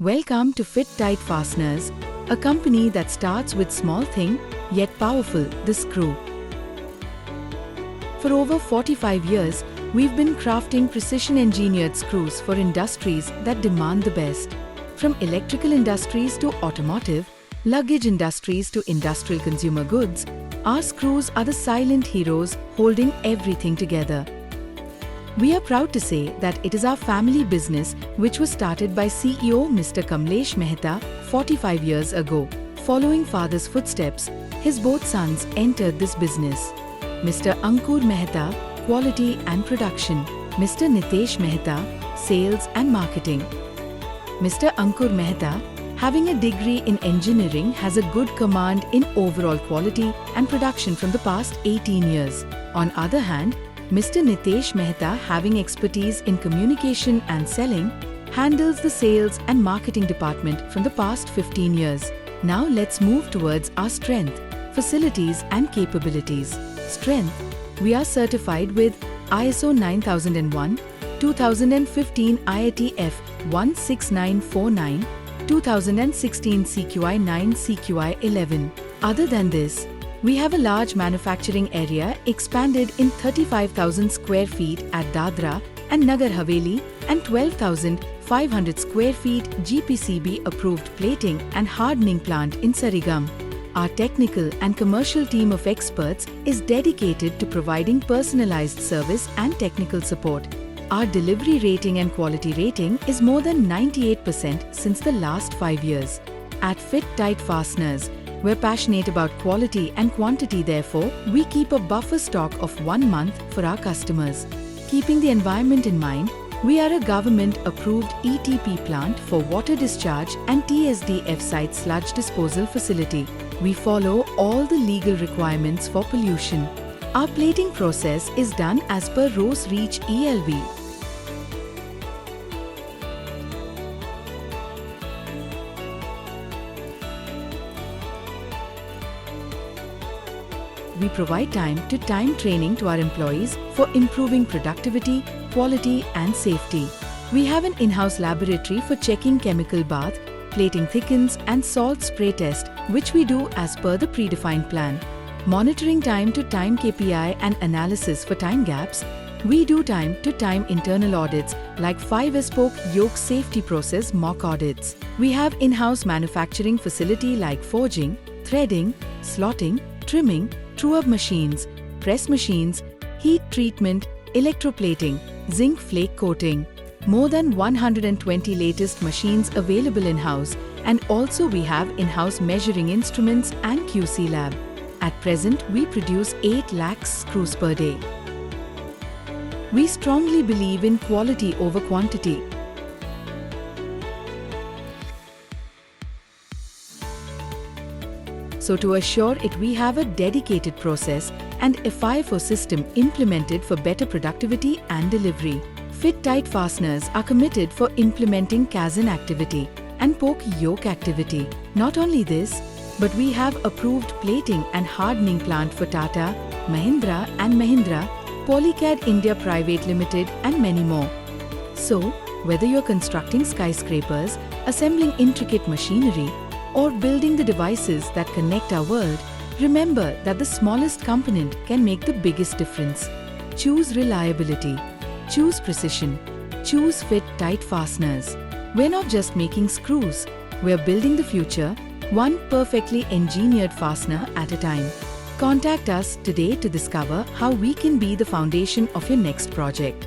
Welcome to Fit Tight Fasteners, a company that starts with small thing yet powerful, the screw. For over 45 years, we've been crafting precision-engineered screws for industries that demand the best. From electrical industries to automotive, luggage industries to industrial consumer goods, our screws are the silent heroes holding everything together. We are proud to say that it is our family business which was started by CEO Mr. Kamlesh Mehta 45 years ago. Following father's footsteps, his both sons entered this business. Mr. Ankur Mehta, Quality and Production. Mr. Nitesh Mehta, Sales and Marketing. Mr. Ankur Mehta, having a degree in engineering, has a good command in overall quality and production from the past 18 years. On other hand, Mr. Nitesh Mehta, having expertise in communication and selling, handles the sales and marketing department from the past 15 years. Now let's move towards our strength, facilities and capabilities. Strength: we are certified with ISO 9001, 2015 IATF 16949, 2016 CQI 9 CQI 11. Other than this, we have a large manufacturing area expanded in 35,000 square feet at Dadra and Nagar Haveli and 12,500 square feet GPCB approved plating and hardening plant in Sarigam. Our technical and commercial team of experts is dedicated to providing personalized service and technical support. Our delivery rating and quality rating is more than 98% since the last 5 years. At Fit Tight Fasteners, we're passionate about quality and quantity, therefore, we keep a buffer stock of 1 month for our customers. Keeping the environment in mind, we are a government-approved ETP plant for water discharge and TSDF site sludge disposal facility. We follow all the legal requirements for pollution. Our plating process is done as per RoHS REACH ELV. We provide time-to-time training to our employees for improving productivity, quality and safety. We have an in-house laboratory for checking chemical bath, plating thickens and salt spray test, which we do as per the predefined plan. Monitoring time-to-time KPI and analysis for time gaps, we do time-to-time internal audits like 5-spoke yoke safety process mock audits. We have in-house manufacturing facility like forging, threading, slotting, trimming, true-up machines, press machines, heat treatment, electroplating, zinc flake coating. More than 120 latest machines available in-house, and also we have in-house measuring instruments and QC lab. At present, we produce 8 lakhs screws per day. We strongly believe in quality over quantity. So to assure it, we have a dedicated process and FIFO system implemented for better productivity and delivery. Fit Tight Fasteners are committed for implementing Kaizen activity and poke yoke activity. Not only this, but we have approved plating and hardening plant for Tata, Mahindra and Mahindra, Polycad India Private Limited and many more. So, whether you're constructing skyscrapers, assembling intricate machinery, or building the devices that connect our world, remember that the smallest component can make the biggest difference. Choose reliability. Choose precision. Choose Fit Tight Fasteners. We're not just making screws, we're building the future, one perfectly engineered fastener at a time. Contact us today to discover how we can be the foundation of your next project.